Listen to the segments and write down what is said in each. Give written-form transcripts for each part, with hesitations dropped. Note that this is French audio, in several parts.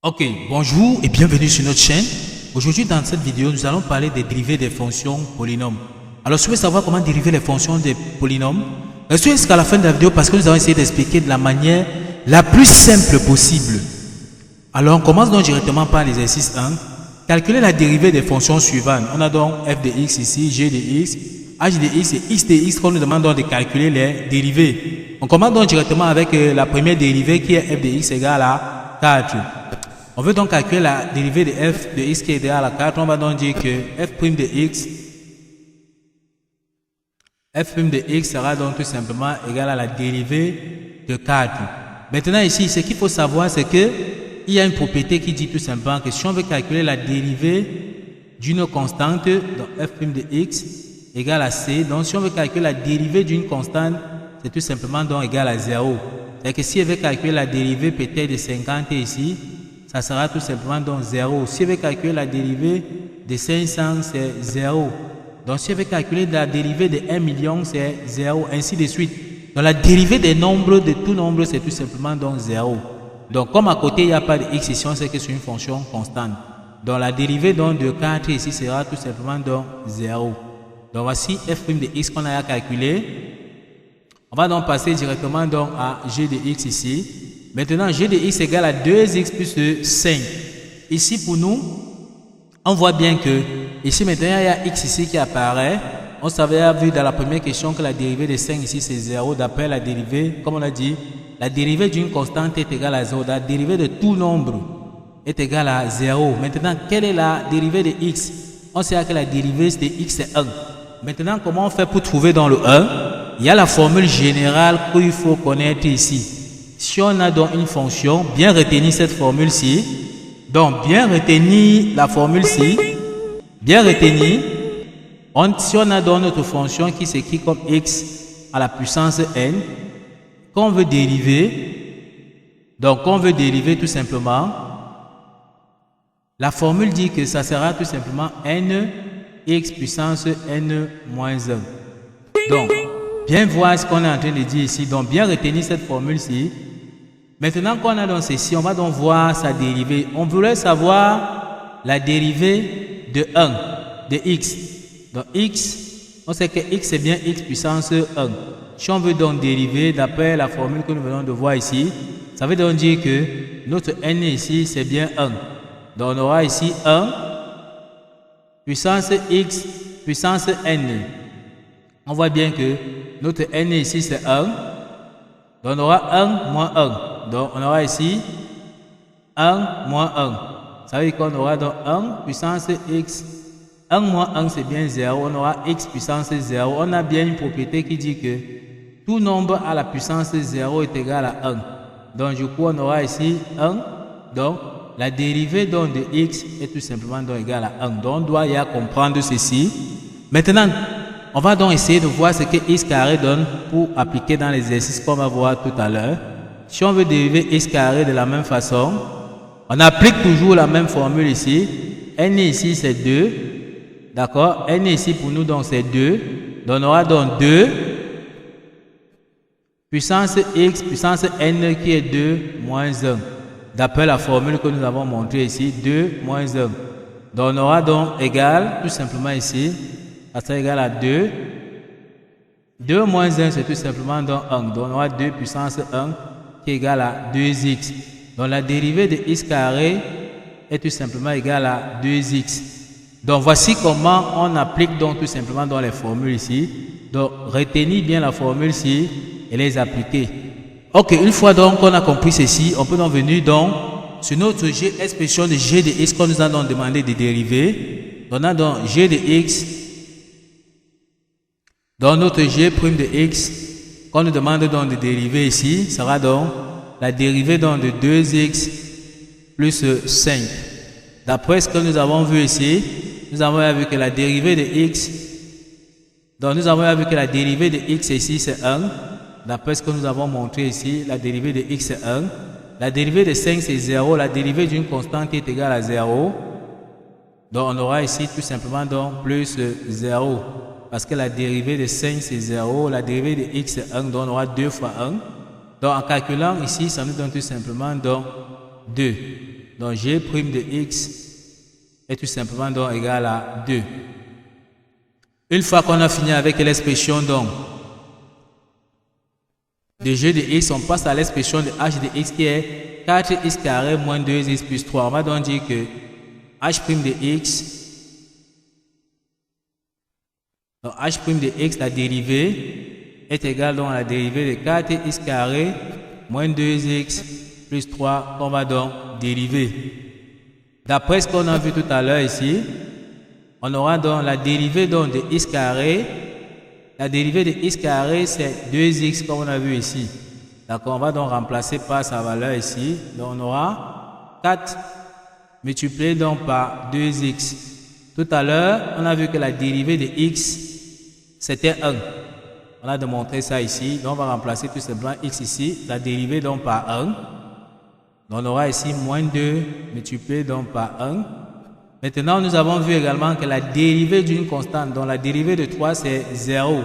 Ok, bonjour et bienvenue sur notre chaîne. Aujourd'hui dans cette vidéo, nous allons parler des dérivés des fonctions polynômes. Alors si vous voulez savoir comment dériver les fonctions des polynômes, restez jusqu'à la fin de la vidéo parce que nous allons essayer d'expliquer de la manière la plus simple possible. Alors on commence donc directement par l'exercice 1. Calculer la dérivée des fonctions suivantes. On a donc f de x ici, g de x, h de x et x de x qu'on nous demande donc de calculer les dérivées. On commence donc directement avec la première dérivée qui est f de x égale à 4. On veut donc calculer la dérivée de f de x qui est égale à 4. On va donc dire que f' de x sera donc tout simplement égal à la dérivée de 4. Maintenant ici, ce qu'il faut savoir, c'est que il y a une propriété qui dit tout simplement que si on veut calculer la dérivée d'une constante, donc f' de x égale à c, donc si on veut calculer la dérivée d'une constante, c'est tout simplement donc égal à 0. C'est-à-dire que si on veut calculer la dérivée peut-être de 50 ici, ça sera tout simplement donc 0. Si on veut calculer la dérivée de 500, c'est 0. Donc si on veut calculer la dérivée de 1 million, c'est 0, ainsi de suite. Donc la dérivée des nombres, de tout nombre, c'est tout simplement donc 0. Donc comme à côté, il n'y a pas de x ici, on sait que c'est une fonction constante. Donc la dérivée donc de 4 ici sera tout simplement donc 0. Donc voici f' de x qu'on a à calculer. On va donc passer directement donc à g de x ici. Maintenant, g de x égale à 2x plus 5. Ici, pour nous, on voit bien que, ici maintenant, il y a x ici qui apparaît. On savait vu dans la première question que la dérivée de 5 ici, c'est 0. D'après la dérivée, comme on a dit, la dérivée d'une constante est égale à 0. La dérivée de tout nombre est égale à 0. Maintenant, quelle est la dérivée de x? On sait que la dérivée de x, c'est 1. Maintenant, comment on fait pour trouver dans le 1? Il y a la formule générale qu'il faut connaître ici. Si on a donc une fonction, bien retenir cette formule-ci. Donc, bien retenir la formule-ci. Bien retenir. Si on a donc notre fonction qui s'écrit comme x à la puissance n, qu'on veut dériver, donc on veut dériver tout simplement, la formule dit que ça sera tout simplement n x puissance n moins 1. Donc, bien voir ce qu'on est en train de dire ici. Donc, bien retenir cette formule-ci. Maintenant qu'on a dans ceci, on va donc voir sa dérivée. On voulait savoir la dérivée de 1, de x. Donc x, on sait que x c'est bien x puissance 1. Si on veut donc dériver d'après la formule que nous venons de voir ici, ça veut donc dire que notre n ici c'est bien 1. Donc on aura ici 1 puissance x puissance n. On voit bien que notre n ici c'est 1. Donc on aura 1 moins 1. Donc, on aura ici 1 moins 1. Ça veut dire qu'on aura donc 1 puissance x. 1 moins 1, c'est bien 0. On aura x puissance 0. On a bien une propriété qui dit que tout nombre à la puissance 0 est égal à 1. Donc, du coup, on aura ici 1. Donc, la dérivée donc de x est tout simplement donc égale à 1. Donc, on doit y comprendre ceci. Maintenant, on va donc essayer de voir ce que x carré donne pour appliquer dans l'exercice qu'on va voir tout à l'heure. Si on veut dériver x carré de la même façon, on applique toujours la même formule ici. N ici c'est 2. D'accord? N ici pour nous donc c'est 2. Donc on aura donc 2 puissance x puissance n qui est 2 moins 1. D'après la formule que nous avons montrée ici, 2 moins 1. Donc on aura donc égal, tout simplement ici, ça sera égal à 2. 2 moins 1 c'est tout simplement donc 1. Donc on aura 2 puissance 1. Qui est égal à 2x. Donc la dérivée de x carré est tout simplement égale à 2x. Donc voici comment on applique donc tout simplement dans les formules ici. Donc retenez bien la formule ici et les appliquer. Ok, une fois donc qu'on a compris ceci, on peut donc venir donc sur notre expression de g de x qu'on nous a donc demandé de dériver. On a donc g de x. Donc notre g' de x qu'on nous demande donc de dériver ici, sera donc la dérivée donc de 2x plus 5. D'après ce que nous avons vu ici, nous avons vu que la dérivée de x, donc nous avons vu que la dérivée de x ici c'est 1. D'après ce que nous avons montré ici, la dérivée de x c'est 1. La dérivée de 5 c'est 0. La dérivée d'une constante est égale à 0. Donc on aura ici tout simplement donc plus 0. Parce que la dérivée de 5 c'est 0, la dérivée de x c'est 1, donc on aura 2 fois 1. Donc en calculant ici, ça nous donne tout simplement donc 2. Donc g' de x est tout simplement donc égal à 2. Une fois qu'on a fini avec l'expression donc de g de x, on passe à l'expression de h de x qui est 4x carré moins 2x plus 3. On va donc dire que h' de x, donc h' de x, la dérivée, est égale donc à la dérivée de 4x carré moins 2x plus 3 qu'on va donc dériver. D'après ce qu'on a vu tout à l'heure ici, on aura donc la dérivée donc de x carré. La dérivée de x carré, c'est 2x comme on a vu ici. D'accord, on va donc remplacer par sa valeur ici. Donc on aura 4 multiplié donc par 2x. Tout à l'heure, on a vu que la dérivée de x, c'était 1. On a démontré ça ici. Donc on va remplacer tout simplement x ici. La dérivée donc par 1. Donc on aura ici moins 2 multiplié donc par 1. Maintenant, nous avons vu également que la dérivée d'une constante, dont la dérivée de 3, c'est 0.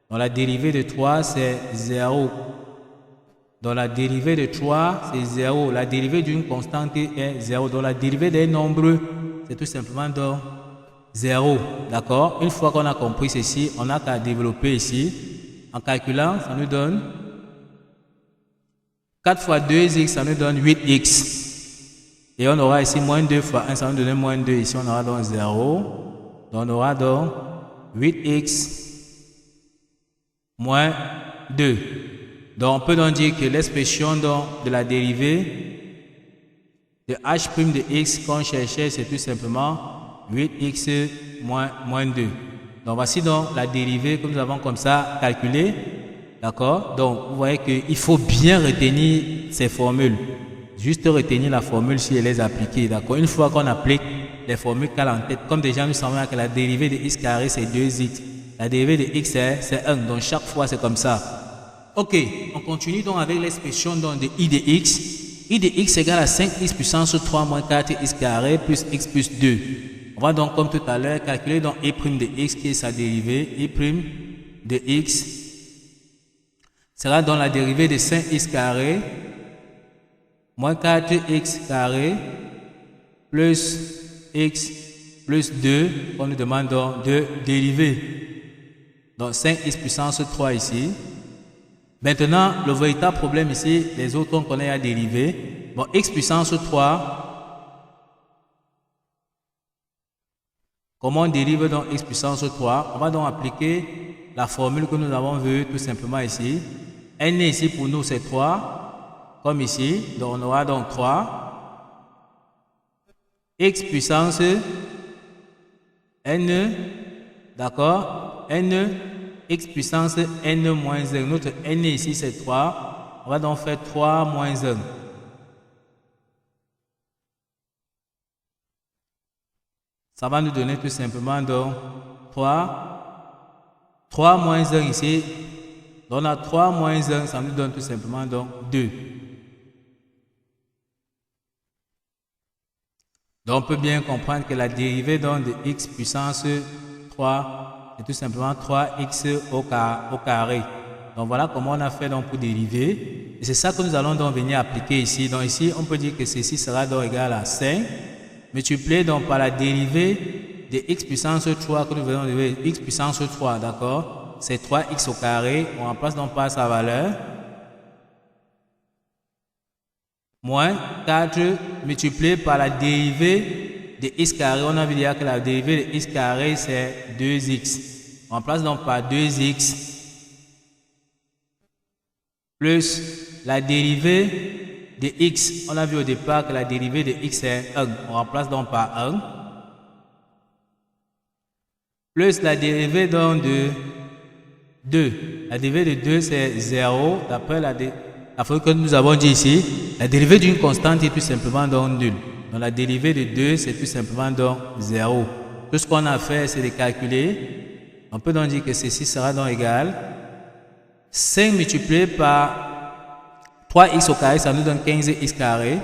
Donc la dérivée de 3, c'est 0. Donc la dérivée de 3, c'est 0. La dérivée d'une constante est 0. Donc la dérivée des nombres, c'est tout simplement donc 0. D'accord? Une fois qu'on a compris ceci, on n'a qu'à développer ici. En calculant, ça nous donne 4 fois 2x, ça nous donne 8x. Et on aura ici moins 2 fois 1, ça va nous donner moins 2. Ici, on aura donc 0. Donc, on aura donc 8x moins 2. Donc, on peut donc dire que l'expression de la dérivée de h' de x qu'on cherchait, c'est tout simplement 8x moins 2. Donc, voici donc la dérivée que nous avons comme ça calculée. D'accord? Donc, vous voyez qu'il faut bien retenir ces formules. Juste retenir la formule si elle est appliquée. D'accord? Une fois qu'on applique les formules qu'elle a en tête, comme déjà nous savons que la dérivée de x carré c'est 2x. La dérivée de x c'est 1. Donc chaque fois c'est comme ça. Ok, on continue donc avec l'expression de i de x. I de x égale à 5x puissance 3 moins 4x carré plus x plus 2. On va donc comme tout à l'heure calculer donc i' de x qui est sa dérivée. I' de x sera donc la dérivée de 5x carré moins 4x carré plus x plus 2, on nous demande donc de dériver. Donc 5x puissance 3 ici. Maintenant, le véritable problème ici, les autres on connaît à dériver. Bon, x puissance 3. Comment on dérive donc x puissance 3? On va donc appliquer la formule que nous avons vue tout simplement ici. N ici pour nous c'est 3. Comme ici, donc on aura donc 3 x puissance n, d'accord, n, x puissance n moins 1. Notre n ici c'est 3, on va donc faire 3 moins 1. Ça va nous donner tout simplement donc 3 moins 1 ici. Donc on a 3 moins 1, ça nous donne tout simplement donc 2. Donc, on peut bien comprendre que la dérivée donc, de x puissance 3 est tout simplement 3x au carré. Donc, voilà comment on a fait donc, pour dériver. Et c'est ça que nous allons donc venir appliquer ici. Donc, ici, on peut dire que ceci sera donc égal à 5 multiplié donc par la dérivée de x puissance 3 que nous venons de voir. X puissance 3, d'accord? C'est 3x au carré. On remplace donc par sa valeur. Moins 4 multiplié par la dérivée de x carré. On a vu dire que la dérivée de x carré c'est 2x. On remplace donc par 2x plus la dérivée de x. On a vu au départ que la dérivée de x est 1. On remplace donc par 1. Plus la dérivée donc de 2. La dérivée de 2 c'est 0. D'après la formule que nous avons dit ici, la dérivée d'une constante est tout simplement donc nulle. Donc la dérivée de 2 c'est tout simplement donc 0. Tout ce qu'on a fait c'est de calculer. On peut donc dire que ceci sera donc égal 5 multiplié par 3x au carré, ça nous donne 15x carré.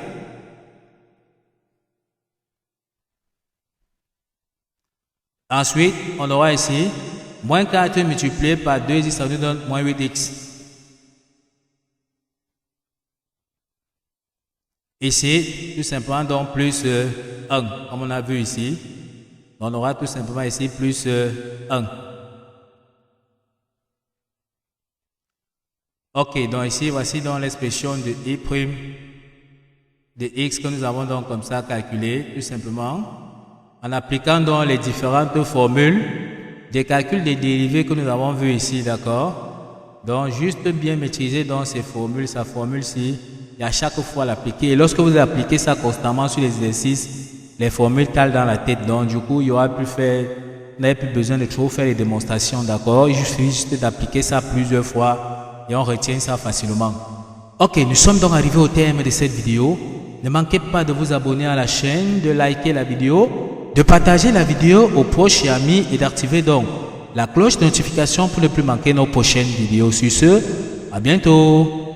Ensuite, on aura ici moins 4 multiplié par 2x, ça nous donne moins 8x. Et c'est tout simplement donc plus 1, comme on a vu ici. On aura tout simplement ici plus 1. Ok, donc ici, voici donc l'expression de I' de x que nous avons donc comme ça calculé, tout simplement, en appliquant donc les différentes formules des calculs des dérivés que nous avons vus ici, d'accord? Donc, juste bien maîtriser donc ces formules, sa formule-ci, et à chaque fois l'appliquer. Et lorsque vous appliquez ça constamment sur les exercices, les formules calent dans la tête. Donc, du coup, il y aura plus faire, vous n'avez plus besoin de trop faire les démonstrations, d'accord? Il suffit juste d'appliquer ça plusieurs fois et on retient ça facilement. Ok, nous sommes donc arrivés au terme de cette vidéo. Ne manquez pas de vous abonner à la chaîne, de liker la vidéo, de partager la vidéo aux proches et amis et d'activer donc la cloche de notification pour ne plus manquer nos prochaines vidéos. Sur ce, à bientôt.